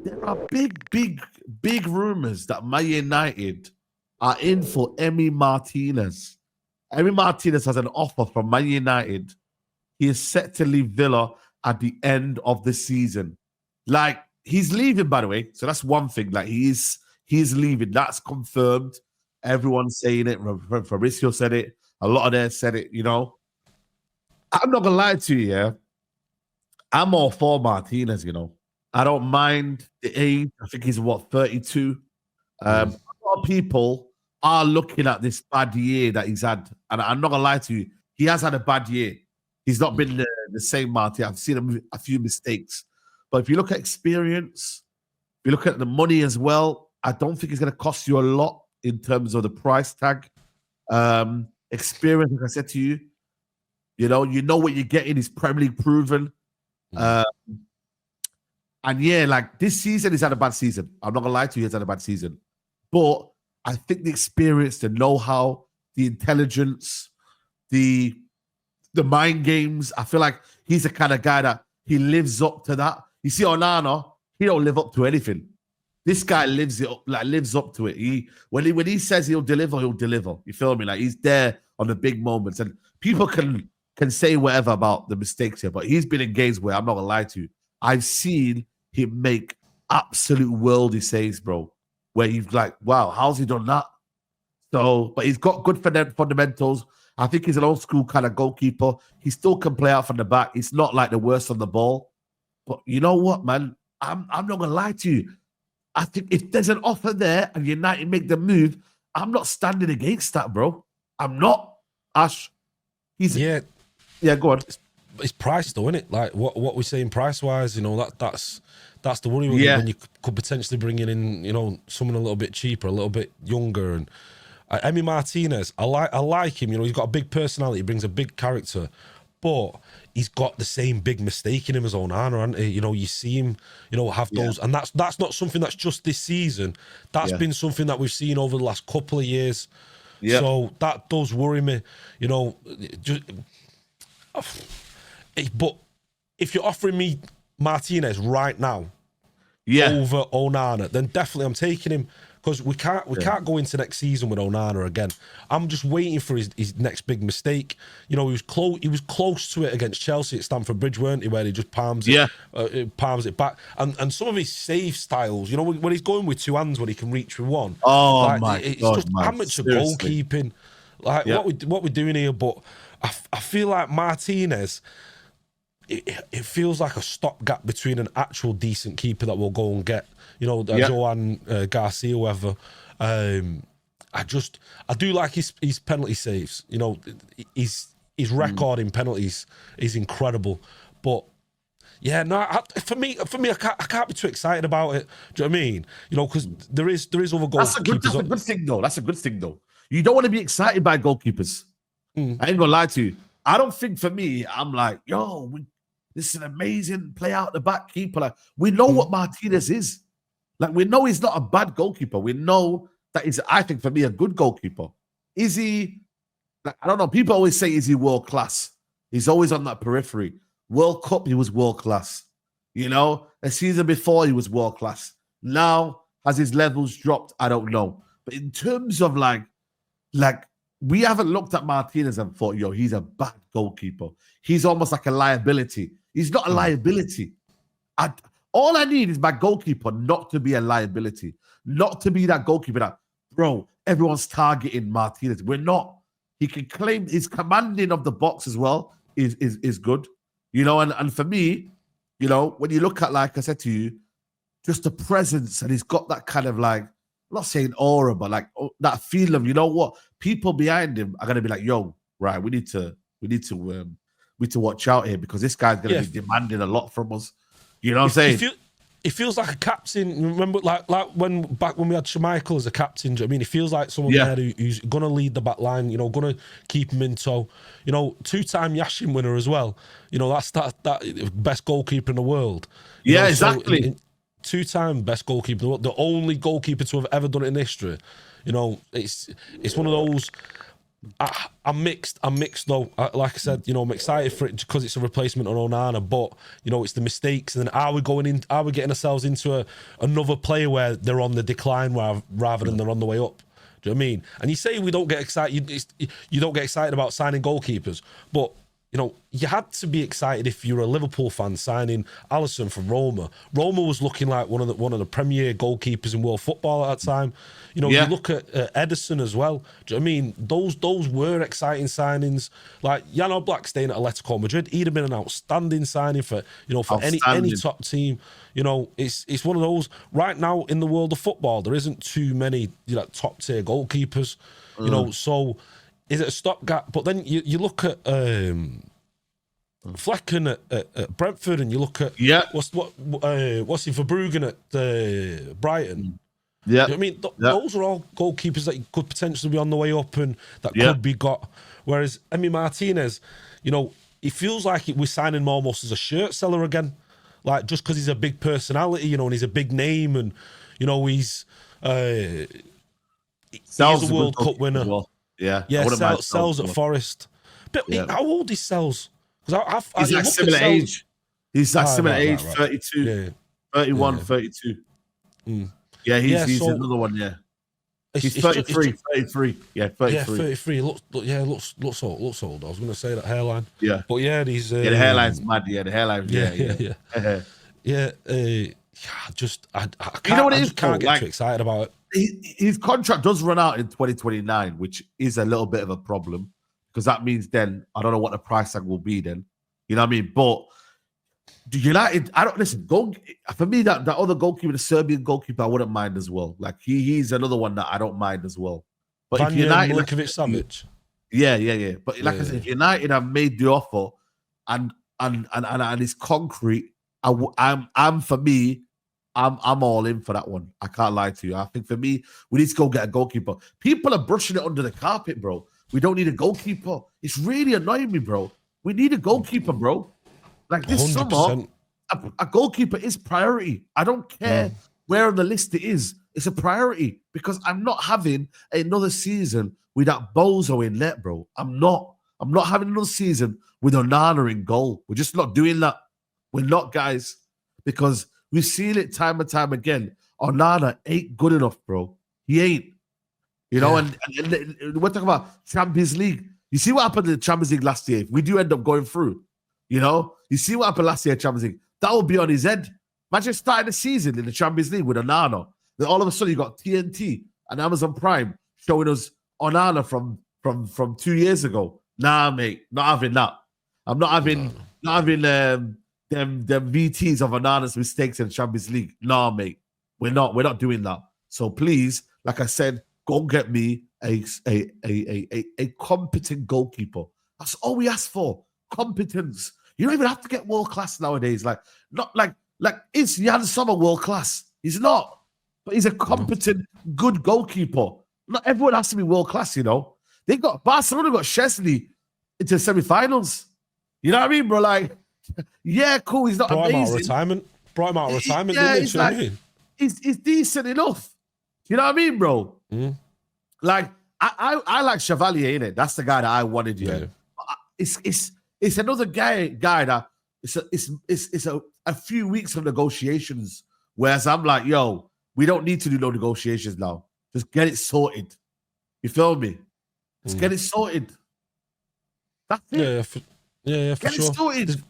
There are big rumors that Man United are in for Emi Martinez. Emi Martinez has an offer from Man United. He is set to leave Villa at the end of the season. Like, he's leaving, by the way. So that's one thing. Like, he's leaving. That's confirmed. Everyone's saying it. Fabrizio said it. A lot of them said it, you know. I'm not gonna lie to you, yeah. I'm all for Martinez, you know. I don't mind the age. I think he's what, 32. A lot of people are looking at this bad year that he's had, and I'm not gonna lie to you, he has had a bad year. He's not been the same Martin. I've seen a few mistakes, but if you look at experience, if you look at the money as well, I don't think it's going to cost you a lot in terms of the price tag. Experience, like I said to you, you know what you're getting is Premier League proven. And yeah, like this season, he's had a bad season. I'm not gonna lie to you, he's had a bad season. But I think the experience, the know-how, the intelligence, the mind games, I feel like he's the kind of guy that he lives up to that. You see, Onana, he don't live up to anything. This guy lives up to it. When he says he'll deliver, he'll deliver. You feel me? Like, he's there on the big moments. And people can say whatever about the mistakes here, but he's been in games where, I'm not gonna lie to you, I've seen him make absolute worldy saves, bro. Where you've like, wow, how's he done that? So, but he's got good fundamentals. I think he's an old school kind of goalkeeper. He still can play out from the back. He's not like the worst on the ball. But you know what, man? I'm not gonna lie to you. I think if there's an offer there and United make the move, I'm not standing against that, bro. I'm not. Ash, yeah, go on. It's price though, isn't it? Like what we're saying price wise, you know, that's the worry when you could potentially bring in, you know, someone a little bit cheaper, a little bit younger. And Emi Martinez, I like him. You know, he's got a big personality, he brings a big character, but he's got the same big mistake in him as Onana, hasn't he? You know, you see him, you know, have those, and that's not something that's just this season. That's been something that we've seen over the last couple of years. Yeah. So that does worry me, you know. But if you're offering me Martinez right now over Onana, then definitely I'm taking him, because we can't go into next season with Onana again. I'm just waiting for his next big mistake. You know, he was close to it against Chelsea at Stamford Bridge, weren't he? Where he just palms it back. And some of his save styles, you know, when he's going with two hands when he can reach with one. Oh like, my it's God, just man. amateur Seriously. goalkeeping. Like what we're doing here, but I feel like Martinez, it feels like a stopgap between an actual decent keeper that we'll go and get, you know, Joan Garcia, whoever. I do like his penalty saves. You know, his record in penalties is incredible. But yeah, no, for me, I can't be too excited about it. Do you know what I mean? You know, because there is other goalkeepers. That's a good thing, though. That's a good thing, though. You don't want to be excited by goalkeepers. I ain't gonna lie to you. I don't think, for me, I'm like, yo, this is an amazing play out the back keeper. Like, we know what Martinez is. Like, we know he's not a bad goalkeeper. We know that he's, I think, for me, a good goalkeeper. Is he, like, I don't know. People always say, is he world class? He's always on that periphery. World Cup, he was world class. You know, a season before, he was world class. Now, has his levels dropped? I don't know. But in terms of like, we haven't looked at Martinez and thought, yo, he's a bad goalkeeper. He's almost like a liability. He's not a liability. All I need is my goalkeeper not to be a liability, not to be that goalkeeper that, bro, everyone's targeting Martinez. We're not. He can claim his commanding of the box as well is good. You know, and for me, you know, when you look at, like I said to you, just the presence, and he's got that kind of like, I'm not saying aura, but like that feel of, you know what, people behind him are gonna be like, yo, right, we need to watch out here, because this guy's gonna be demanding a lot from us. You know what I'm saying? It feels like a captain. Remember, like when we had Schmeichel as a captain. Do you know what I mean? It feels like someone there who's gonna lead the back line. You know, gonna keep him in tow. You know, 2-time Yashin winner as well. You know, that's that best goalkeeper in the world. You know, exactly. So 2-time best goalkeeper in the world, the only goalkeeper to have ever done it in history. You know, it's one of those. I'm mixed. I'm mixed though. Like I said, you know, I'm excited for it because it's a replacement on Onana. But you know, it's the mistakes. And then are we getting ourselves into another player where they're on the decline rather than they're on the way up? Do you know what I mean? And you say we don't get excited. You don't get excited about signing goalkeepers, but you know, you had to be excited if you're a Liverpool fan signing Alisson from Roma. Roma was looking like one of the premier goalkeepers in world football at that time. You know, you look at Ederson as well. Do you know what I mean? Those were exciting signings. Like Jan Oblak staying at Atletico Madrid, he'd have been an outstanding signing for any top team. You know, it's one of those right now in the world of football. There isn't too many top tier goalkeepers. You know, so. Is it a stopgap? But then you look at Flecken at Brentford, and you look at what's he for Bruggen at Brighton. Yeah, you know what I mean, those are all goalkeepers that could potentially be on the way up and that could be got. Whereas Emiliano Martinez, you know, he feels like we're signing him almost as a shirt seller again, like just because he's a big personality, you know, and he's a big name, and you know he's a World Cup winner. Well. Yeah, Sells at Forest. But how old is Sells? Because he's like similar age. He's like similar age, 32, 31, 32. Yeah, he's another one. Yeah, he's 33. Yeah, 33. Yeah, 33. Looks old. I was going to say that hairline. Yeah, but yeah, he's the hairline's mad. Yeah, the hairline. Yeah. I can't. You know what it is? Can't get too excited about it. His contract does run out in 2029, which is a little bit of a problem because that means then I don't know what the price tag will be then. You know what I mean? But United, I don't listen. For me, that other goalkeeper, the Serbian goalkeeper, I wouldn't mind as well. Like he's another one that I don't mind as well. But if United, Milinkovic-Savic. Yeah. But like I said, if United have made the offer and it's concrete, I'm all in for that one. I can't lie to you. I think for me, we need to go get a goalkeeper. People are brushing it under the carpet, bro. We don't need a goalkeeper. It's really annoying me, bro. We need a goalkeeper, bro. Like this 100%. Summer, a goalkeeper is priority. I don't care where on the list it is. It's a priority because I'm not having another season with that bozo in net, bro. I'm not having another season with Onana in goal. We're just not doing that. We're not, guys, because we've seen it time and time again. Onana ain't good enough, bro. He ain't. You know, and we're talking about Champions League. You see what happened in the Champions League last year? If we do end up going through, you know, you see what happened last year in Champions League. That will be on his head. Imagine starting the season in the Champions League with Onana. Then all of a sudden you got TNT and Amazon Prime showing us Onana from 2 years ago. Nah, mate, not having that. I'm not having them VTs of Onana's mistakes in the Champions League. Nah, mate. We're not doing that. So please, like I said, go and get me a competent goalkeeper. That's all we ask for. Competence. You don't even have to get world class nowadays. Like is Jan Sommer world class? He's not. But he's a competent, good goalkeeper. Not everyone has to be world class, you know. Barcelona got Chesney into semi-finals. You know what I mean, bro? Like, yeah, cool. He's not amazing. Brought him out of retirement. Yeah, he's decent enough. You know what I mean, bro? Like, I like Chevalier, innit? That's the guy that I wanted. Yeah. It's another guy that it's a few weeks of negotiations. Whereas I'm like, yo, we don't need to do no negotiations now. Just get it sorted. You feel me? Just get it sorted. That's it. Yeah, for get sure. It sorted.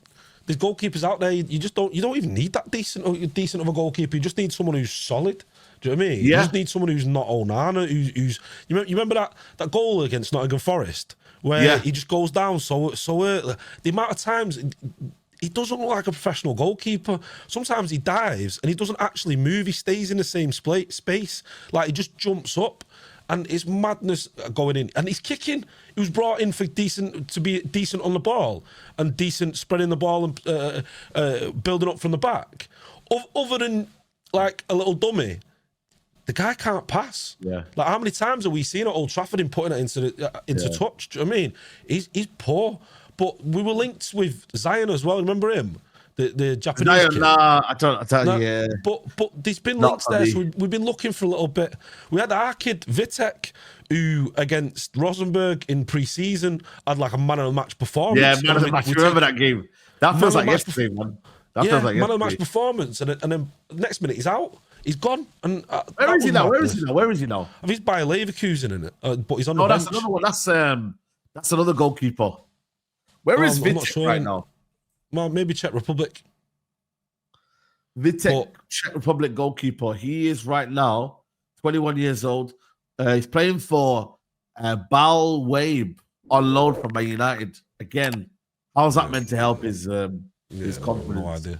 There's goalkeepers out there. You don't even need that decent of a goalkeeper. You just need someone who's solid. Do you know what I mean? You just need someone who's not Onana. Who's you remember that goal against Nottingham Forest where he just goes down so early. The amount of times he doesn't look like a professional goalkeeper. Sometimes he dives and he doesn't actually move. He stays in the same space. Like he just jumps up. And it's madness going in. And he's kicking. He was brought in to be decent on the ball and decent spreading the ball and building up from the back. Other than like a little dummy, the guy can't pass. Yeah. Like how many times have we seen at Old Trafford him putting it into touch? Do you know what I mean? He's poor. But we were linked with Zion as well. Remember him? the Japanese kid. Nah, I don't. Yeah, But there's been Not links for there, me. so we've been looking for a little bit. We had our kid Vitek, who against Rosenborg in pre-season had like a man of the match performance. yeah, man of the And match. we Remember take- that game? That Man feels of like the match yesterday, man. That yeah, feels like man of the yesterday. match performance, and then next minute he's out. He's gone. And Where is he now? Where is he now? Where is he now? I think he's by Leverkusen in it, but he's on No, the that's bench. another one. That's another goalkeeper. Where is I'm not Vitek sure. right now? Well, maybe Czech Republic. Vitek, But- Czech Republic goalkeeper. He is right now 21 years old. He's playing for Bal Wabe on loan from Man United. Again, how's that meant to help his confidence? No idea.